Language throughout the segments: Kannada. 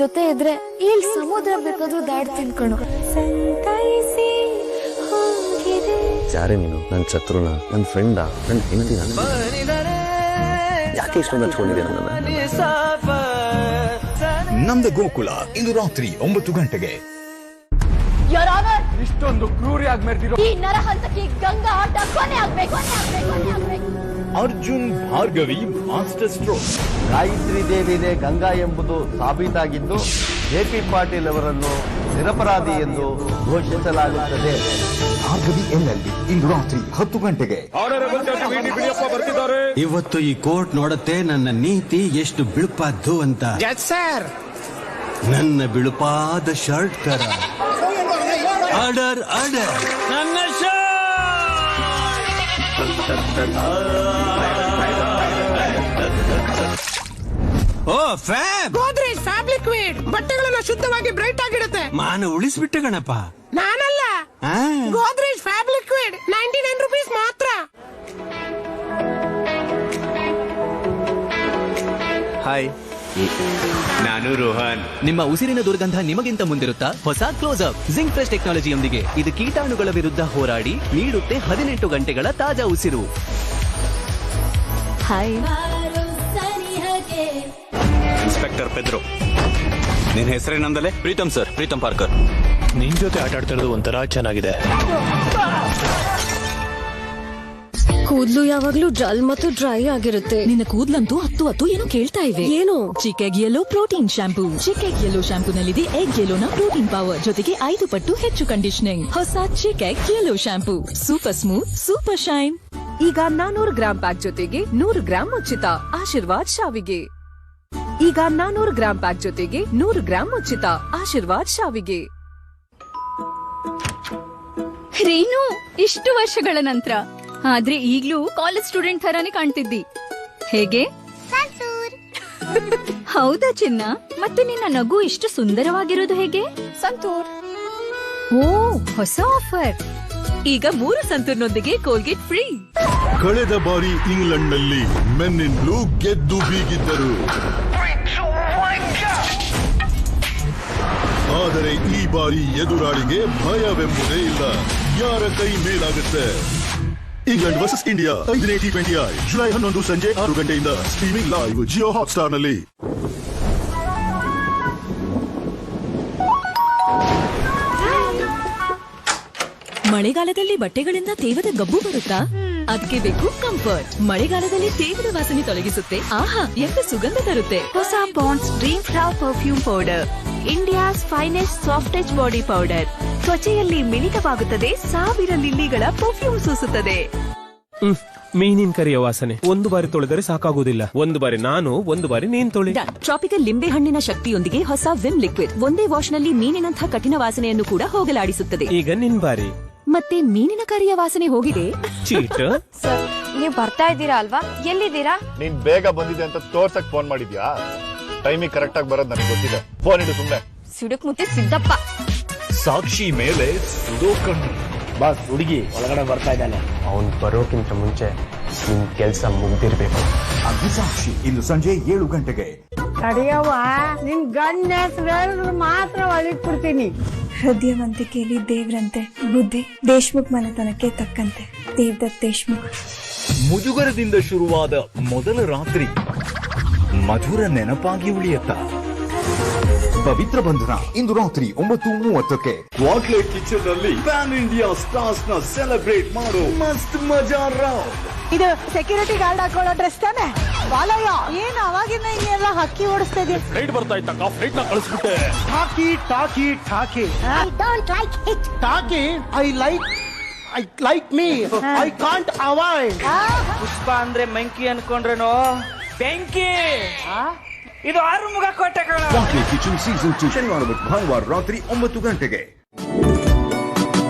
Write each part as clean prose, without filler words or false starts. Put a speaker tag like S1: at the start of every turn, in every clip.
S1: ಜೊತೆ ಇದ್ರೆ ಇಲ್ಲಿ ಸಮುದ್ರ ಬೇಕಾದ್ರೂ ದಾಡ್ತೀನಿ ಕಣೋ.
S2: ಯಾರೇ ನೀನು? ನನ್ನ ಶತ್ರುನ, ನನ್ನ ಫ್ರೆಂಡಾ, ನನ್ನ ಹೆಂಡತಿ? ಯಾಕೆ ಇಷ್ಟೊಂದು ಹಚ್ಕೊಂಡಿದ್ದೆ ನನ್ನ?
S3: ನಮ್ದು ಗೋಕುಲ ಇಂದು ರಾತ್ರಿ 9 ಗಂಟೆಗೆ.
S4: ಇಷ್ಟೊಂದು ಕ್ರೂರಿಯಾಗಿ ಮೆರೆದಿರೋ
S1: ಈ ನರಹಂತಕಿ ಗಂಗಾ ಆಟ ಕೊನೆ ಆಗ್ಬೇಕು.
S3: Arjun Bhargavi master stroke.
S5: ಗಾಯತ್ರಿ ದೇವಿನೇ ಗಂಗಾ ಎಂಬುದು ಸಾಬೀತಾಗಿದ್ದು ಜೆಪಿ ಪಾಟೀಲ್ ಅವರನ್ನು ನಿರಪರಾಧಿ ಎಂದು ಘೋಷಿಸಲಾಗುತ್ತದೆ.
S3: ಭಾರ್ಗವಿ ಎನ್ನಲ್ಲಿ ಇಂದು ರಾತ್ರಿ 10 ಗಂಟೆಗೆ.
S6: ಇವತ್ತು ಈ ಕೋರ್ಟ್ ನೋಡತ್ತೆ ನನ್ನ ನೀತಿ ಎಷ್ಟು ಬಿಳುಪಾದ್ದು ಅಂತ. ನನ್ನ ಬಿಳುಪಾದ ಶರ್ಟ್ ತರ. Order order. ನನ್ನ oh fab
S7: Godrej fab liquid ಬಟ್ಟೆಗಳನ್ನ ಶುದ್ಧವಾಗಿ ಬ್ರೈಟ್ ಆಗಿಡುತ್ತೆ.
S6: ಮಾನ ಉಳಿಸ್ಬಿಟ್ಟೆ ಗಣಪ.
S7: ನಾನಲ್ಲ, ಗೋದ್ರೇಜ್ ಫ್ಯಾಬ್ ಲಿಕ್ವಿಡ್ 99 ರೂಪೀಸ್ ಮಾತ್ರ.
S8: ಹಾಯ್, ನಾನು ರೋಹನ್.
S9: ನಿಮ್ಮ ಉಸಿರಿನ ದುರ್ಗಂಧ ನಿಮಗಿಂತ ಮುಂದಿರುತ್ತಾ? ಹೊಸ ಕ್ಲೋಸ್ ಅಪ್ ಜಿಂಕ್ ಫ್ರೆಶ್ ಟೆಕ್ನಾಲಜಿಯೊಂದಿಗೆ ಇದು ಕೀಟಾಣುಗಳ ವಿರುದ್ಧ ಹೋರಾಡಿ ನೀಡುತ್ತೆ 18 ಗಂಟೆಗಳ ತಾಜಾ ಉಸಿರು. Hi,
S8: inspector Pedro. ನಿನ್ ಹೆಸರೇನಂದಲೇ?
S9: Preetam sir, Preetam Parker.
S10: ನಿನ್ ಜೊತೆ ಆಟ ಆಡ್ತಾ ಇರೋದು ಒಂಥರ ಚೆನ್ನಾಗಿದೆ.
S1: ಕೂದ್ಲು ಯಾವಾಗ್ಲೂ ಜಲ್ ಮತ್ತು ಡ್ರೈ ಆಗಿರುತ್ತೆ.
S11: ನಿನ್ನ ಕೂದ್ಲಂತೂ ಹತ್ತು ಏನೋ ಕೇಳ್ತಾ ಇವೆ.
S1: ಏನು?
S11: Chik yellow protein shampoo. Chik yellow ಶಾಂಪೂನಲ್ಲಿದೆ ಎಗ್ ಯೆಲ್ಲೋನ ಪ್ರೋಟೀನ್ ಪವರ್ ಜೊತೆಗೆ 5 ಪಟ್ಟು ಹೆಚ್ಚು ಕಂಡೀಷನಿಂಗ್. ಹೊಸ Chik yellow shampoo, super smooth, super shine.
S12: ಈಗ 400 ಗ್ರಾಂ ಪ್ಯಾಕ್ ಜೊತೆಗೆ 100 ಗ್ರಾಂ ಉಚಿತ. ಆಶೀರ್ವಾದ್ ಶಾವಿಗೆ. ಈಗ 400 ಗ್ರಾಂ ಪ್ಯಾಕ್ ಜೊತೆಗೆ 100 ಗ್ರಾಂ ಉಚಿತ. ಆಶೀರ್ವಾದ್ ಶಾವಿಗೆ.
S13: ರೀನು, ಇಷ್ಟು ವರ್ಷಗಳ ನಂತರ ಆದ್ರೆ ಈಗ್ಲೂ ಕಾಲೇಜ್ ಸ್ಟೂಡೆಂಟ್ ತರಾನೇ ಕಾಣ್ತಿದ್ದಿ. ಹೇಗೆ? ಹೌದಾ ಚಿನ್ನ? ಮತ್ತೆ ನಿನ್ನ ನಗು ಇಷ್ಟು ಸುಂದರವಾಗಿರೋದು ಹೇಗೆ?
S1: ಸಂತೂರ್.
S13: ಓ, ಹೊಸ ಆಫರ್.
S11: ಈಗ 3 ಸಂತೂರ್ನೊಂದಿಗೆ ಕೋಲ್ಗೇಟ್ ಫ್ರೀ.
S3: ಕಳೆದ ಬಾರಿ ಇಂಗ್ಲೆಂಡ್ ನಲ್ಲಿ ಮೆನ್ ಇನ್ ಬ್ಲೂ ಗೆದ್ದು ಬೀಗಿದ್ದರು. ಆದರೆ ಈ ಬಾರಿ ಎದುರಾಳಿಗೆ ಭಯವೆಂಬುದೇ ಇಲ್ಲ. ಯಾರ ಕೈ ಮೇಲಾಗುತ್ತೆ? ಇಂಗ್ಲೆಂಡ್ ವರ್ಸಸ್ ಇಂಡಿಯಾ 5ನೇ T20I ಜುಲೈ 11 ಸಂಜೆ 6 ಗಂಟೆಯಿಂದ ಸ್ಟ್ರೀಮಿಂಗ್ ಲೈವ್ ಜಿಯೋ ಹಾಟ್ಸ್ಟಾರ್ ನಲ್ಲಿ.
S11: ಮಳೆಗಾಲದಲ್ಲಿ ಬಟ್ಟೆಗಳಿಂದ ತೇವದ ಗಬ್ಬು ಬರುತ್ತಾ? ಅದಕ್ಕೆ ಬೇಕು ಕಂಫರ್ಟ್. ಮಳೆಗಾಲದಲ್ಲಿ ತೇವದ ವಾಸನೆ ತೊಲಗಿಸುತ್ತೆ. ಆಹಾ, ఎంత ಸುಗಂಧ ತರುತ್ತೆ.
S12: ಹೊಸ Pond's dream flower perfume powder, India's finest soft touch body powder. ತ್ವಚೆಯಲ್ಲಿ ಮಿಳಿತವಾಗುತ್ತದೆ, 1000 ಲಿಲ್ಲಿಗಳ ಪರ್ಫ್ಯೂಮ್ ಸೂಸುತ್ತದೆ.
S10: ಮೀನಿನ ಕರಿಯ ವಾಸನೆ ಒಂದು ಬಾರಿ ತೊಳೆದರೆ ಸಾಕಾಗುವುದಿಲ್ಲ. ಒಂದು ಬಾರಿ ನಾನು, ಒಂದು ಬಾರಿ ನೀನ್ ತೊಳಿ.
S11: ಟ್ರಾಪಿಕಲ್ ಲಿಂಬೆ ಹಣ್ಣಿನ ಶಕ್ತಿಯೊಂದಿಗೆ ಹೊಸ ವಿಮ್ ಲಿಕ್ವಿಡ್ ಒಂದೇ ವಾಶ್ ನಲ್ಲಿ ಮೀನಿನಂತಹ ಕಠಿಣ ವಾಸನೆಯನ್ನು ಕೂಡ ಹೋಗಲಾಡಿಸುತ್ತದೆ.
S10: ಈಗ ನಿನ್ ಬಾರಿ.
S11: ಮತ್ತೆ ಮೀನಿನ ಕರಿಯ ವಾಸನೆ ಹೋಗಿದೆ.
S10: ಚೀಟ್.
S1: ಸರ್, ನೀವು ಬರ್ತಾ ಇದ್ದೀರಾ ಅಲ್ವಾ? ಎಲ್ಲಿದ್ದೀರಾ?
S5: ನೀನ್ ಬೇಗ ಬಂದಿದೆ ಅಂತ ತೋರ್ಸಕ್ ಫೋನ್ ಮಾಡಿದ್ಯಾ? ಟೈಮಿಗೆ ಕರೆಕ್ಟ್ ಆಗಿ ಬರೋದು ನನಗೆ ಗೊತ್ತಿದೆ. ಫೋನ್ ಇಡು ಸುಮ್ಮನೆ.
S1: ಸಿಡುಕ್ ಮುತ್ತಿ ಸಿದ್ದಪ್ಪ.
S3: ಸಾಕ್ಷಿ ಮೇಲೆ ಸುಡೋಕಣ್ಣು.
S4: ಬಾಸ್, ಹುಡುಗಿ ಒಳಗಡೆ ಬರ್ತಾ ಇದ್ದಾನೆ.
S2: ಅವನ್ ಬರೋಕ್ಕಿಂತ ಮುಂಚೆ ನಿನ್ ಕೆಲ್ಸ ಮುಗ್ದಿರ್ಬೇಕು.
S3: ಅಗ್ನಿಸಾಕ್ಷಿ ಇಂದು ಸಂಜೆ 7 ಗಂಟೆಗೆ.
S7: ತಡೆಯವ್ವ, ನಿನ್ ಗಂಡ ಮಾತ್ರ ಒಳಗಿಟ್ಬಿಡ್ತೀನಿ.
S1: ಹೃದಯವಂತಿಕೆಯಲ್ಲಿ ದೇವ್ರಂತೆ, ಬುದ್ಧಿ ದೇಶ್ಮುಖ್ ಮನೆತನಕ್ಕೆ ತಕ್ಕಂತೆ. ದೇವದತ್ ದೇಶ್ಮುಖ್.
S3: ಮುಜುಗರದಿಂದ ಶುರುವಾದ ಮೊದಲ ರಾತ್ರಿ ಮಧುರ ನೆನಪಾಗಿ ಉಳಿಯತ್ತ. ಪವಿತ್ರ ಬಂಧನ ಇಂದು ರಾತ್ರಿ 9:30ಕ್ಕೆ. ಕ್ವಾಟ್ಲೆಟ್ ಕಿಚನ್ ನಲ್ಲಿ ಪ್ಯಾನ್ ಇಂಡಿಯಾ ಸ್ಟಾರ್ಸ್ ನ ಸೆಲೆಬ್ರೇಟ್ ಮಾಡೋ ಮಸ್ತ್ ಮಜಾ ರಾವ್.
S7: ಇದು ಸೆಕ್ಯೂರಿಟಿ ಗಾರ್ಡ್ ಹಾಕೊಳ್ಳೋ ಡ್ರೆಸ್ ತಾನೆ? ಬಾಲಯ್ಯ, ಏನ್ ಅವಾಗಿಂದ ಹಿಂಗೆಲ್ಲ ಹಕ್ಕಿ ಓಡಿಸ್ತಾ ಇದೀಯ?
S10: ಫ್ಲೈಟ್ ಬರ್ತಾ ಇತ್ತಕ್ಕ, ಫ್ಲೈಟ್ ನ ಕಳಿಸ್ಬಿಟ್ಟೆ.
S4: ಟಾಕಿ ಟಾಕಿ ಟಾಕಿ.
S7: I don't like it.
S4: Talkie I like me. I can't avoid. Pushpa ಅಂದ್ರೆ ಮಂಕಿ ಅನ್ಕೊಂಡ್ರೇನೋ ಬೆಂಕಿ. ಇದು 6 ಮುಗ ಕೋಟೆಗಳ.
S3: ಕ್ವಾಟ್ಲೆಟ್ ಕಿಚನ್ ಸೀಸನ್ 2 ಶನಿವಾರ ಮತ್ತು ಭಾನುವಾರ ರಾತ್ರಿ 9 ಗಂಟೆಗೆ.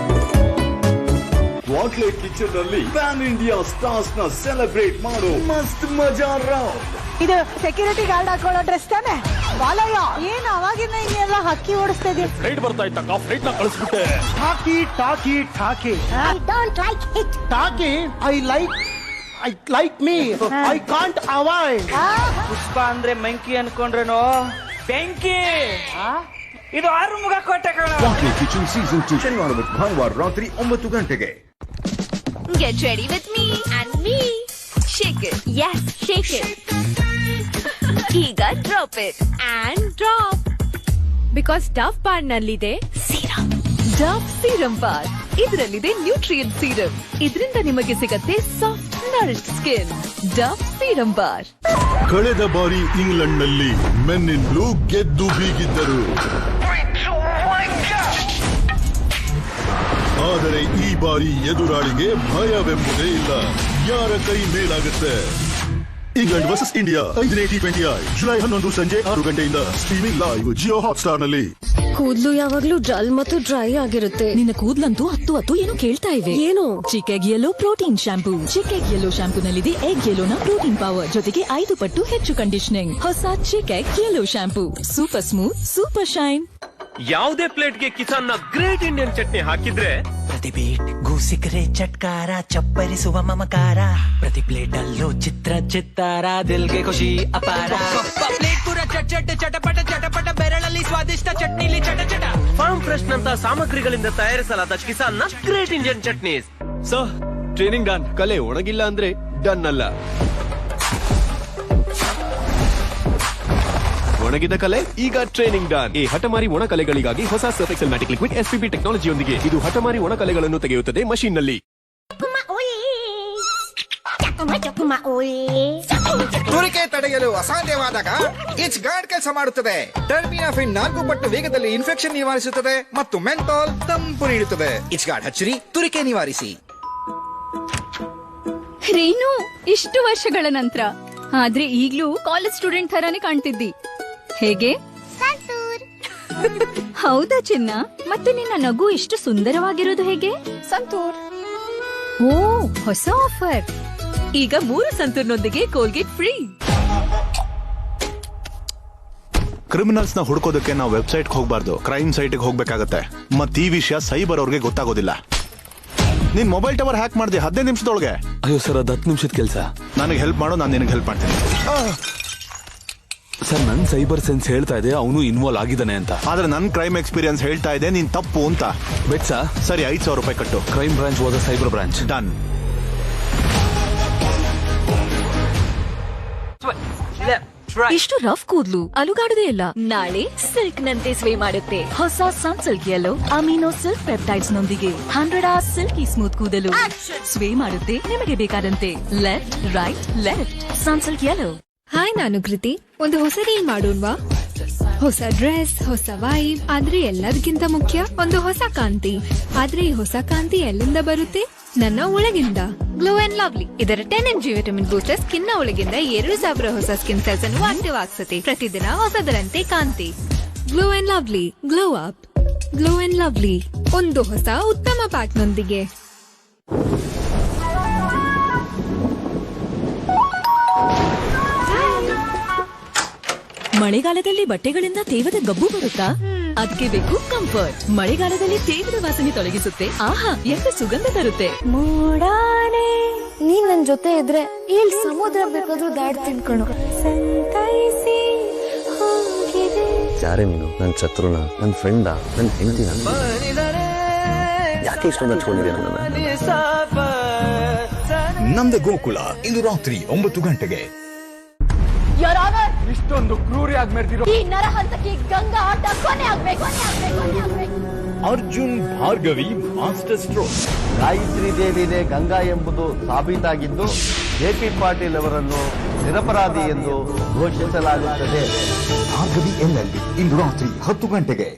S3: ಕ್ವಾಟ್ಲೆಟ್ ಕಿಚನ್ ನಲ್ಲಿ ಪ್ಯಾನ್ ಇಂಡಿಯಾ ಸ್ಟಾರ್ಸ್ ನ ಸೆಲೆಬ್ರೇಟ್ ಮಾಡೋ ಮಸ್ತ್ ಮಜಾ ರಾವ್.
S7: ಇದು ಸೆಕ್ಯೂರಿಟಿ ಗಾರ್ಡ್ ಹಾಕೊಳ್ಳೋ ಡ್ರೆಸ್ ತಾನೆ? ಬಾಲಯ್ಯ, ಏನ್ ಅವಾಗಿಂದ ಹಿಂಗೆಲ್ಲ ಹಕ್ಕಿ ಓಡಿಸ್ತಾ ಇದೀಯ?
S10: ಫ್ಲೈಟ್ ಬರ್ತಾ ಇತ್ತಕ್ಕ, ಫ್ಲೈಟ್ ನ ಕಳಿಸ್ಬಿಟ್ಟೆ.
S4: ಟಾಕಿ ಟಾಕಿ ಟಾಕಿ.
S7: I don't like it.
S4: Talkie I like me. I can't avoid. Pushpa ಅಂದ್ರೆ ಮಂಕಿ ಅನ್ಕೊಂಡ್ರೇನೋ ಬೆಂಕಿ ಇದು ಆರುಮುಗ ಕೋಟೆ ಕಣ.
S3: ಕ್ವಾಟ್ಲೆ ಕಿಚನ್ ಸೀಸನ್ 2 ಶನಿವಾರ ಮತ್ತು ಭಾನುವಾರ ರಾತ್ರಿ 9 ಗಂಟೆಗೆ.
S12: Get ready with me and me. Shake it. Yes, shake it. ಈಗ drop it and drop. Because Dove Bar ನಲ್ಲಿದೆ ಸೀರಮ್. Dove serum bar. ಇದರಲ್ಲಿದೆ ನ್ಯೂಟ್ರಿಯೆಂಟ್ ಸೀರಮ್. ಇದರಿಂದ ನಿಮಗೆ ಸಿಗತ್ತೆ soft nourished skin. Dove serum bar.
S5: ಕಳೆದ ಬಾರಿ ಇಂಗ್ಲೆಂಡ್ ನಲ್ಲಿ ಮೆನ್ ಇನ್ ಬ್ಲೂ ಗೆದ್ದು ಬೀಗಿದ್ದರು. ಆದರೆ ಈ ಬಾರಿ ಎದುರಾಳಿಗೆ ಭಯವೆಂಬುದೇ ಇಲ್ಲ. ಯಾರ ಕೈ ಮೇಲಾಗುತ್ತೆ? ಇಂಗ್ಲೆಂಡ್ ವರ್ಸಸ್ ಇಂಡಿಯಾ 5ನೇ T20 ಜುಲೈ 11 ಸಂಜೆ 6 ಗಂಟೆಯಿಂದ ಸ್ಟ್ರೀಮಿಂಗ್ ಲೈವ್ ಜಿಯೋ ಹಾಟ್ಸ್ಟಾರ್ ನಲ್ಲಿ.
S1: ಕೂದಲು ಯಾವಾಗ್ಲೂ ಜಲ್ ಮತ್ತು ಡ್ರೈ ಆಗಿರುತ್ತೆ.
S11: ನಿನ್ನ ಕೂದ್ಲಂತೂ ಹತ್ತು ಏನು ಕೇಳ್ತಾ ಇವೆ.
S1: ಏನು?
S11: Chik egg yellow protein shampoo. Chik egg yellow ಶಾಂಪೂನಲ್ಲಿದೆ ಎಗ್ ಯೆಲ್ಲೋನ ಪ್ರೋಟೀನ್ ಪವರ್ ಜೊತೆಗೆ 5 ಪಟ್ಟು ಹೆಚ್ಚು ಕಂಡೀಷನಿಂಗ್. ಹೊಸ Chik egg yellow shampoo. Super smooth, super shine.
S10: ಯಾವುದೇ ಪ್ಲೇಟ್ಗೆ ಕಿಸಾನ್ ನ ಗ್ರೇಟ್ ಇಂಡಿಯನ್ ಚಟ್ನಿ ಹಾಕಿದ್ರೆ
S9: ಪ್ರತಿ ಬೀಟ್ಗೂ ಸಿಕ್ಕರೆ ಚಟ್ಕಾರ, ಚಪ್ಪರಿಸುವ ಮಮಕಾರ. ಪ್ರತಿ ಪ್ಲೇಟ್ ಅಲ್ಲೂ ಚಿತ್ತಾರ, ದಿಲ್ಗೆ ಖುಷಿ ಅಪಾರ. ಪ್ಲೇಟ್ ಪೂರ ಚಟ್ ಚಟಪಟ ಚಟಪಟ, ಬೆರಳಲ್ಲಿ ಸ್ವಾದಿಷ್ಟ, ಚಟ್ನಿಲಿ ಚಟ. ಫಾರ್ಮ್ ಫ್ರೆಶ್ ನಂತ ಸಾಮಗ್ರಿಗಳಿಂದ ತಯಾರಿಸಲಾದ ಕಿಸಾನ್ ನ great Indian ಚಟ್ನೀಸ್.
S8: So training done. ಕಲೆ ಒಣಗಿಲ್ಲ ಅಂದ್ರೆ ಡನ್ ಅಲ್ಲ. ಒಣಗಿದ ಕಲೆ ಈಗ ಟ್ರೈನಿಂಗ್ ಡನ್. ಈ ಹಠಮಾರಿ ಒಣ ಕಲೆಗಳಿಗಾಗಿ ಹೊಸ ಸರ್ಫ್ ಎಕ್ಸೆಲ್ ಮ್ಯಾಟಿಕ್ ಲಿಕ್ವಿಡ್ SPP ಟೆಕ್ನಾಲಜಿಯೊಂದಿಗೆ. ಇದು ಹಠಮಾರಿ ಒಣ ಕಲೆಗಳನ್ನು ತೆಗೆಯುತ್ತದೆ ಮಷೀನ್ ನಲ್ಲಿ.
S3: ತುರಿಕೆ ತಡೆಯಲು ಅಸಾಧ್ಯವಾದಾಗ ಇಚ್ ಗಾರ್ಡ್ ಕೆಲಸ ಮಾಡುತ್ತದೆ. ಟರ್ಮಿನಾಫಿನ್ 4 ಪಟ್ಟು ವೇಗದಲ್ಲಿ ಇನ್ಫೆಕ್ಷನ್ ನಿವಾರಿಸುತ್ತದೆ ಮತ್ತು ಮೆಂಥಾಲ್ ತಂಪು ನೀಡುತ್ತದೆ. ಇಚ್ ಗಾರ್ಡ್ ಹಚ್ಚಿರಿ, ತುರಿಕೆ ನಿವಾರಿಸಿ.
S13: ರೀನು, ಇಷ್ಟು ವರ್ಷಗಳ ನಂತರ ಆದ್ರೆ ಈಗ್ಲೂ ಕಾಲೇಜ್ ಸ್ಟೂಡೆಂಟ್ ತರಾನೇ ಕಾಣ್ತಿದ್ದಿ. ಹೇಗೆ? ಹೌದಾ ಚಿನ್ನ? ಮತ್ತೆ ನಿನ್ನ ನಗು ಇಷ್ಟು ಸುಂದರವಾಗಿರೋದು ಹೇಗೆ? ಸಂತೂರ್. ಓ, ಹೊಸ ಆಫರ್.
S12: ಈಗ 3 ಸಂತೂರ್ನೊಂದಿಗೆ ಕೋಲ್ಗೇಟ್ ಫ್ರೀ.
S5: ಕ್ರಿಮಿನಲ್ಸ್ ನ ಹುಡುಕೋದಕ್ಕೆ ನಾವು ವೆಬ್ಸೈಟ್ ಹೋಗಬಾರ್ದು, ಕ್ರೈಮ್ ಸೈಟ್ ಹೋಗ್ಬೇಕಾಗತ್ತೆ. ಮತ್ ಈ ವಿಷಯ ಸೈಬರ್ ಅವ್ರಿಗೆ ಗೊತ್ತಾಗೋದಿಲ್ಲ. ನಿನ್ ಮೊಬೈಲ್ ಟವರ್ ಹ್ಯಾಕ್ ಮಾಡಿದೆ 15 ನಿಮಿಷದೊಳಗೆ.
S2: ಅಯ್ಯೋ ಸರ್, ಅದು 10 ನಿಮಿಷದ ಕೆಲಸ.
S5: ನನಗೆ ಹೆಲ್ಪ್ ಮಾಡು, ನಾನು ನಿನಗೆ ಹೆಲ್ಪ್ ಮಾಡ್ತೀನಿ.
S2: ಸರ್, ನನ್ ಸೈಬರ್ ಸೆನ್ಸ್ ಹೇಳ್ತಾ ಇದೆ ಅವನು ಇನ್ವಾಲ್ವ್ ಆಗಿದ್ದಾನೆ ಅಂತ.
S5: ಆದ್ರೆ ನನ್ ಕ್ರೈಮ್ ಎಕ್ಸ್ಪೀರಿಯನ್ಸ್ ಹೇಳ್ತಾ ಇದೆ ನೀನ್ ತಪ್ಪು ಅಂತ.
S2: ಬೆಟ್ಸಾ?
S5: ಸರಿ, 5,000 ರೂಪಾಯಿ ಕಟ್ಟು.
S2: ಕ್ರೈಮ್ ಬ್ರಾಂಚ್ ಹೋದ ಸೈಬರ್ ಬ್ರಾಂಚ್.
S5: ಡನ್.
S11: ಇಷ್ಟು ರಫ್ ಕೂದ್ಲು ಅಲುಗಾಡದೇ ಇಲ್ಲ. ನಾಳೆ ಸಿಲ್ಕ್ ನಂತೆ ಸ್ವೇ ಮಾಡುತ್ತೆ. ಹೊಸ ಸನ್ಸಿಲ್ಕ್ ಯೆಲ್ಲೋ ಅಮಿನೋ ಸಿಲ್ಕ್ ಪೆಪ್ಟೈಡ್ಸ್ ನೊಂದಿಗೆ 100 hours ಸಿಲ್ಕಿ ಸ್ಮೂತ್ ಕೂದಲು ಸ್ವೇ ಮಾಡುತ್ತೆ ನಿಮಗೆ ಬೇಕಾದಂತೆ. Left right left, Sunsilk yellow.
S1: Hi, ನಾನು ಕೃತಿ. ಒಂದು ಹೊಸ ರೀಲ್ ಮಾಡೋಣವಾ? ಹೊಸ ಡ್ರೆಸ್, ಹೊಸ ವೈಬ್, ಆದ್ರೆ ಎಲ್ಲದಕ್ಕಿಂತ ಮುಖ್ಯ ಒಂದು ಹೊಸ ಕಾಂತಿ. ಆದ್ರೆ ಈ ಹೊಸ ಕಾಂತಿ ಎಲ್ಲಿಂದ ಬರುತ್ತೆ? ನನ್ನ ಒಳಗಿಂದ. ಗ್ಲೋ ಅಂಡ್ ಲವ್ಲಿ ಇದರ 10 mg ವಿಟಮಿನ್ ಬೂಸ್ಟರ್ ಸ್ಕಿನ್ ನ ಒಳಗಿಂದ 2000 ಹೊಸ ಸ್ಕಿನ್ ಸೆಲ್ಸ್ ಅನ್ನು ಆಕ್ಟಿವ್ ಆಗಿಸುತ್ತೆ. ಪ್ರತಿದಿನ ಹೊಸದರಂತೆ ಕಾಂತಿ. Glow and lovely, glow up. Glow and lovely ಒಂದು ಹೊಸ ಉತ್ತಮ ಪ್ಯಾಕ್ ನೊಂದಿಗೆ.
S11: ಮಳೆಗಾಲದಲ್ಲಿ ಬಟ್ಟೆಗಳಿಂದ ತೇವದ ಗಬ್ಬು ಬರುತ್ತಾ? ಅದಕ್ಕೆ ಬೇಕು ಕಂಫರ್ಟ್. ಮಳೆಗಾಲದಲ್ಲಿ ತೇವದ ವಾಸನೆ ತೊಲಗಿಸುತ್ತೆ. ಆಹಾ, ಎಷ್ಟು ಸುಗಂಧ ತರುತ್ತೆ.
S1: ಮೂಡಾನೆ ನೀನ್ ನನ್ ಜೊತೆ ಇದ್ರೆ ಇಲ್ಲಿ ಸಮುದ್ರ ಬೇಕಾದ್ರೂ ದಾಡ್ ತಿನ್ಕೊಂಡು ಸಂತೈಸಿ ಹೋಗಿದೆ.
S2: ಯಾರೇ ನೀನು? ನನ್ ಶತ್ರುನ, ನನ್ ಫ್ರೆಂಡಾ, ನನ್ ಹೆಂಡತಿನ? ಯಾಕೆ ಇಷ್ಟೊಂದು ಹಚ್ಕೊಂಡಿದ್ಯಾ ನನ್ನ?
S3: ನಮ್ದ ಗೋಕುಲ ಇಂದು ರಾತ್ರಿ 9 ಗಂಟೆಗೆ.
S4: ಇಷ್ಟೊಂದು ಕ್ರೂರಿಯಾಗಿ ಮೆರೆದಿರೋ
S1: ಈ ನರಹಂತಕಿ ಗಂಗಾ ಆಟ ಕೊನೆ ಆಗ್ಬೇಕು.
S3: Arjun Bhargavi master stroke.
S2: ಗಾಯತ್ರಿ ದೇವಿನೇ ಗಂಗಾ ಎಂಬುದು ಸಾಬೀತಾಗಿದ್ದು JP ಪಾಟೀಲ್ ಅವರನ್ನು ನಿರಪರಾಧಿ ಎಂದು ಘೋಷಿಸಲಾಗುತ್ತದೆ.
S3: ಭಾರ್ಗವಿ LLB ಇಂದು ರಾತ್ರಿ 10 ಗಂಟೆಗೆ.